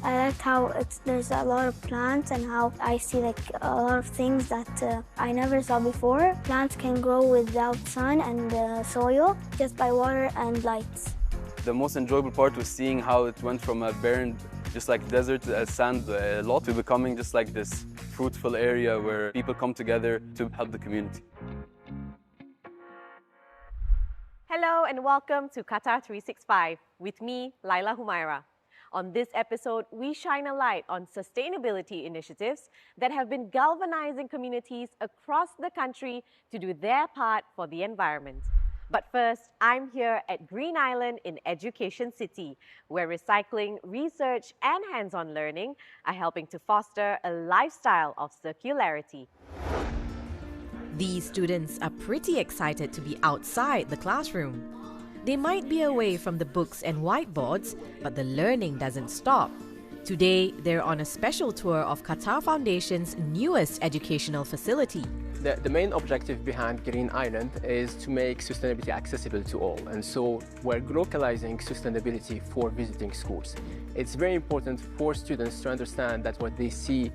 I liked how there's a lot of plants and how I see like a lot of things that I never saw before. Plants can grow without sun and soil, just by water and lights. The most enjoyable part was seeing how it went from a barren, just like desert sand lot, to becoming just like this fruitful area where people come together to help the community. Hello and welcome to Qatar 365 with me, Laila Humaira. On this episode, we shine a light on sustainability initiatives that have been galvanizing communities across the country to do their part for the environment. But first, I'm here at Green Island in Education City, where recycling, research, and hands-on learning are helping to foster a lifestyle of circularity. These students are pretty excited to be outside the classroom. They might be away from the books and whiteboards, but the learning doesn't stop. Today, they're on a special tour of Qatar Foundation's newest educational facility. The main objective behind Green Island is to make sustainability accessible to all, and so we're localizing sustainability for visiting schools. It's very important for students to understand that what they see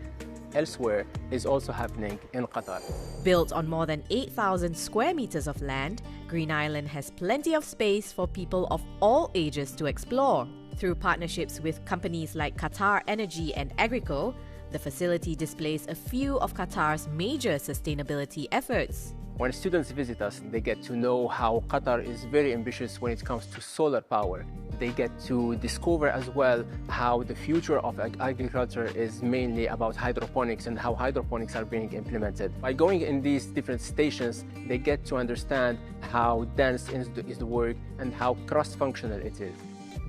elsewhere is also happening in Qatar. Built on more than 8,000 square meters of land, Green Island has plenty of space for people of all ages to explore. Through partnerships with companies like Qatar Energy and Agrico, the facility displays a few of Qatar's major sustainability efforts. When students visit us, they get to know how Qatar is very ambitious when it comes to solar power. They get to discover as well how the future of agriculture is mainly about hydroponics and how hydroponics are being implemented. By going in these different stations, they get to understand how dense is the work and how cross-functional it is.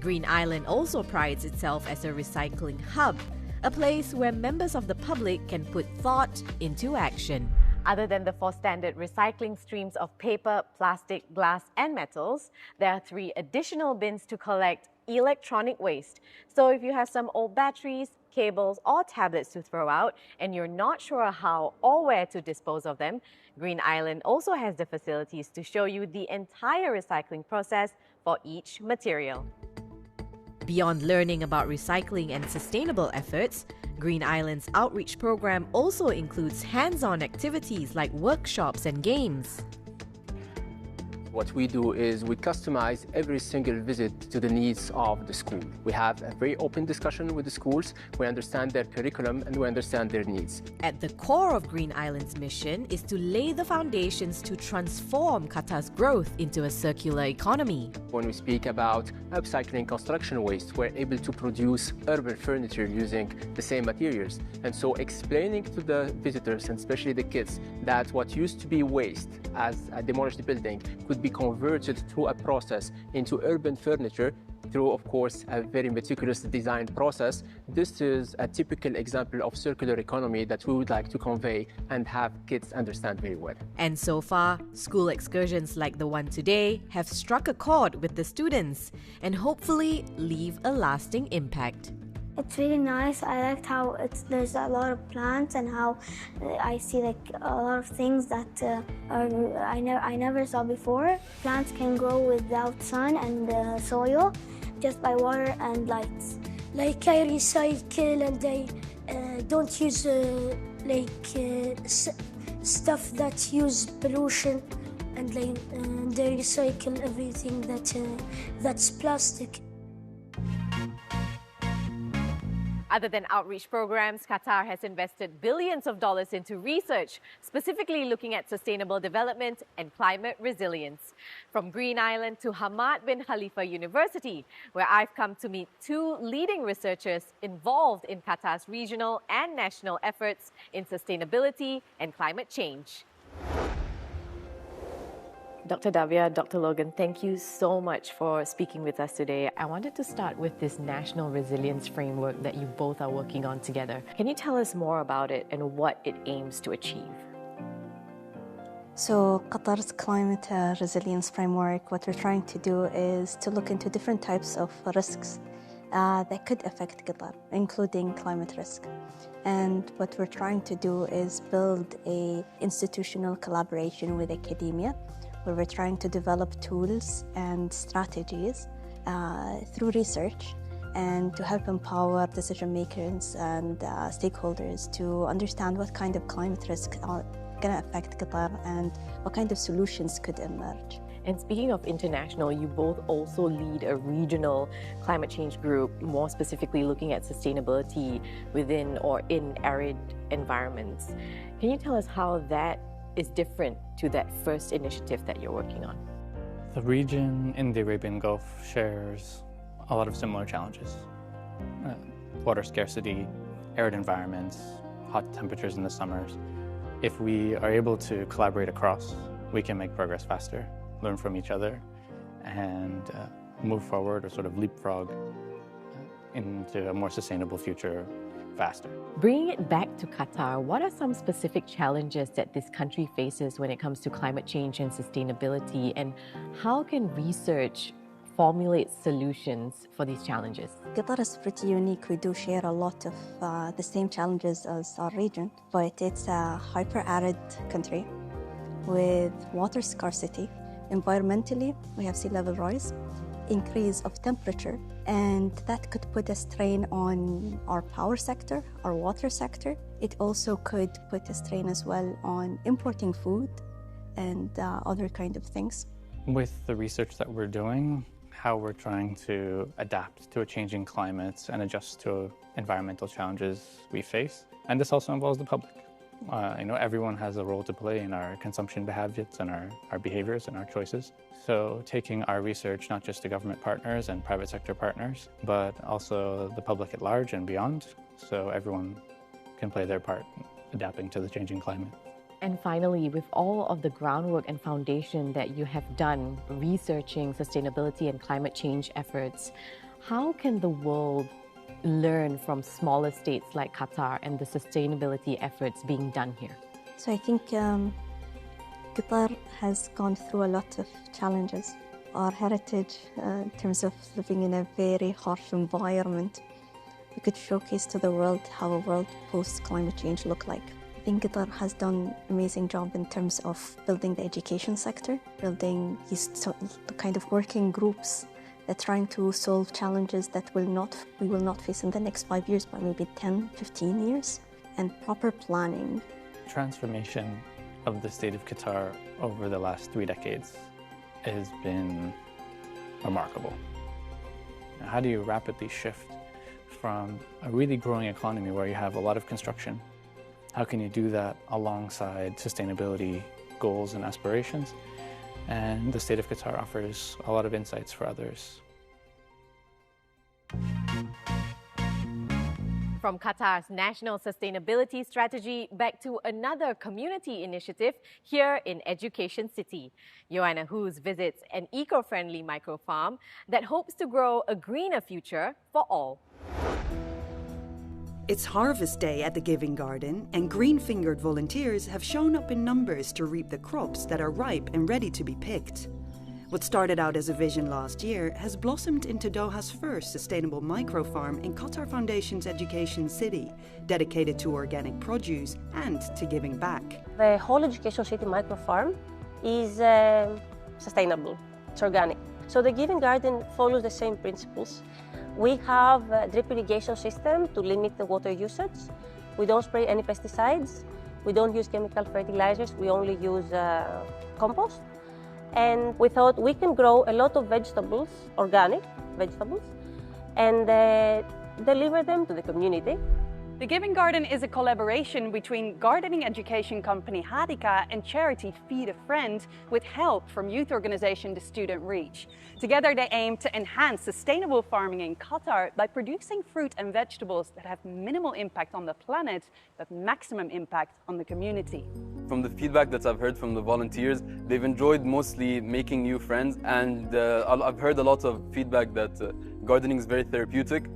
Green Island also prides itself as a recycling hub, a place where members of the public can put thought into action. Other than the 4 standard recycling streams of paper, plastic, glass, and metals, there are 3 additional bins to collect electronic waste. So if you have some old batteries, cables, or tablets to throw out, and you're not sure how or where to dispose of them, Green Island also has the facilities to show you the entire recycling process for each material. Beyond learning about recycling and sustainable efforts, Green Island's outreach program also includes hands-on activities like workshops and games. What we do is we customize every single visit to the needs of the school. We have a very open discussion with the schools. We understand their curriculum and we understand their needs. At the core of Green Island's mission is to lay the foundations to transform Qatar's growth into a circular economy. When we speak about upcycling construction waste, we're able to produce urban furniture using the same materials. And so explaining to the visitors, and especially the kids, that what used to be waste as a demolished building could be converted through a process into urban furniture through, of course, a very meticulous design process. This is a typical example of circular economy that we would like to convey and have kids understand very well. And so far, school excursions like the one today have struck a chord with the students and hopefully leave a lasting impact. It's really nice. I liked how there's a lot of plants and how I see like a lot of things that I never saw before. Plants can grow without sun and soil, just by water and lights. Like I recycle and I don't use stuff that use pollution, and they recycle everything that's plastic. Other than outreach programs, Qatar has invested billions of dollars into research, specifically looking at sustainable development and climate resilience. From Green Island to Hamad bin Khalifa University, where I've come to meet 2 leading researchers involved in Qatar's regional and national efforts in sustainability and climate change. Dr. Davia, Dr. Logan, thank you so much for speaking with us today. I wanted to start with this national resilience framework that you both are working on together. Can you tell us more about it and what it aims to achieve? So Qatar's climate resilience framework, what we're trying to do is to look into different types of risks that could affect Qatar, including climate risk. And what we're trying to do is build an institutional collaboration with academia, where we're trying to develop tools and strategies through research and to help empower decision makers and stakeholders to understand what kind of climate risks are going to affect Qatar and what kind of solutions could emerge. And speaking of international, you both also lead a regional climate change group, more specifically looking at sustainability within or in arid environments. Can you tell us how that is different to that first initiative that you're working on? The region in the Arabian Gulf shares a lot of similar challenges. Water scarcity, arid environments, hot temperatures in the summers. If we are able to collaborate across, we can make progress faster, learn from each other, and move forward or sort of leapfrog into a more sustainable future faster. Bringing it back to Qatar, what are some specific challenges that this country faces when it comes to climate change and sustainability, and how can research formulate solutions for these challenges? Qatar is pretty unique. We do share a lot of the same challenges as our region, but it's a hyper-arid country with water scarcity. Environmentally, we have sea level rise, increase of temperature, and that could put a strain on our power sector, our water sector. It also could put a strain as well on importing food and other kind of things. With the research that we're doing, how we're trying to adapt to a changing climate and adjust to environmental challenges we face. And this also involves the public. Everyone has a role to play in our consumption habits and our behaviors and our choices. So taking our research not just to government partners and private sector partners, but also the public at large and beyond, so everyone can play their part adapting to the changing climate. And finally, with all of the groundwork and foundation that you have done researching sustainability and climate change efforts, how can the world learn from smaller states like Qatar and the sustainability efforts being done here? So I think Qatar has gone through a lot of challenges. Our heritage in terms of living in a very harsh environment, we could showcase to the world how a world post-climate change look like. I think Qatar has done an amazing job in terms of building the education sector, building these kind of working groups that are trying to solve challenges that we will not face in the next 5 years, but maybe 10, 15 years, and proper planning. Transformation of the state of Qatar over the last 3 decades has been remarkable. How do you rapidly shift from a really growing economy where you have a lot of construction? How can you do that alongside sustainability goals and aspirations? And the state of Qatar offers a lot of insights for others. From Qatar's national sustainability strategy back to another community initiative here in Education City. Joanna Hoos visits an eco-friendly micro-farm that hopes to grow a greener future for all. It's harvest day at the Giving Garden, and green-fingered volunteers have shown up in numbers to reap the crops that are ripe and ready to be picked. What started out as a vision last year has blossomed into Doha's first sustainable micro-farm in Qatar Foundation's Education City, dedicated to organic produce and to giving back. The whole Education City micro-farm is sustainable, it's organic. So the Giving Garden follows the same principles. We have a drip irrigation system to limit the water usage. We don't spray any pesticides. We don't use chemical fertilizers. We only use compost. And we thought we can grow a lot of vegetables, organic vegetables, and deliver them to the community. The Giving Garden is a collaboration between gardening education company Hadika and charity Feed a Friend, with help from youth organization The Student Reach. Together they aim to enhance sustainable farming in Qatar by producing fruit and vegetables that have minimal impact on the planet, but maximum impact on the community. From the feedback that I've heard from the volunteers, they've enjoyed mostly making new friends, and I've heard a lot of feedback that gardening is very therapeutic.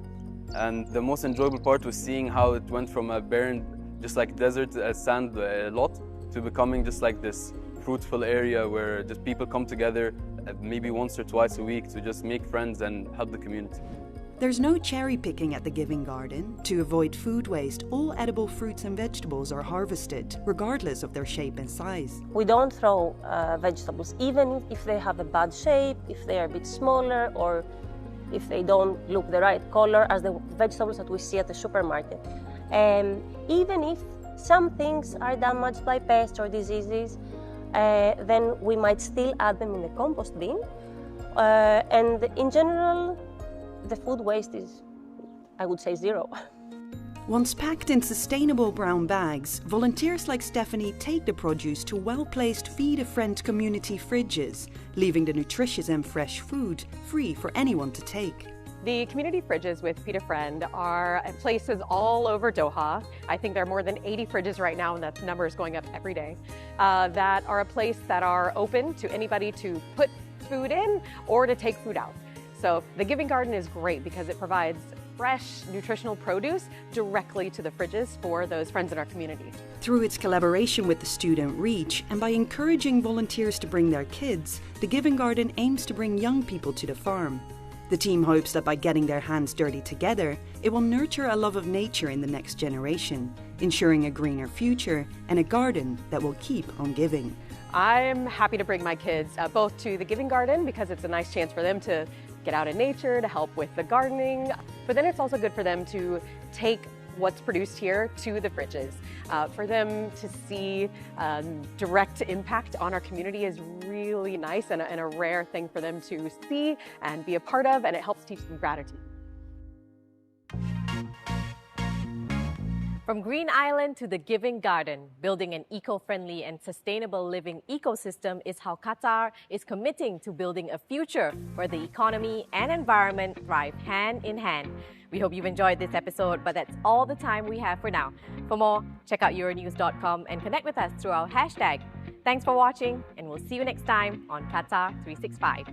And the most enjoyable part was seeing how it went from a barren, just like desert sand lot, to becoming just like this fruitful area where just people come together maybe once or twice a week to just make friends and help the community. There's no cherry picking at the Giving Garden. To avoid food waste, all edible fruits and vegetables are harvested, regardless of their shape and size. We don't throw vegetables, even if they have a bad shape, if they are a bit smaller, or if they don't look the right color as the vegetables that we see at the supermarket. Even if some things are damaged by pests or diseases, then we might still add them in the compost bin. And in general, the food waste is, I would say, zero. Once packed in sustainable brown bags, volunteers like Stephanie take the produce to well-placed Feed a Friend community fridges, leaving the nutritious and fresh food free for anyone to take. The community fridges with Feed a Friend are at places all over Doha. I think there are more than 80 fridges right now, and that number is going up every day, that are a place that are open to anybody to put food in or to take food out. So the Giving Garden is great because it provides fresh, nutritional produce directly to the fridges for those friends in our community. Through its collaboration with the Student Reach and by encouraging volunteers to bring their kids, the Giving Garden aims to bring young people to the farm. The team hopes that by getting their hands dirty together, it will nurture a love of nature in the next generation, ensuring a greener future and a garden that will keep on giving. I'm happy to bring my kids both to the Giving Garden because it's a nice chance for them to get out in nature, to help with the gardening, but then it's also good for them to take what's produced here to the fridges. For them to see direct impact on our community is really nice and a rare thing for them to see and be a part of, and it helps teach them gratitude. From Green Island to the Giving Garden, building an eco-friendly and sustainable living ecosystem is how Qatar is committing to building a future where the economy and environment thrive hand in hand. We hope you've enjoyed this episode, but that's all the time we have for now. For more, check out euronews.com and connect with us through our hashtag. Thanks for watching, and we'll see you next time on Qatar 365.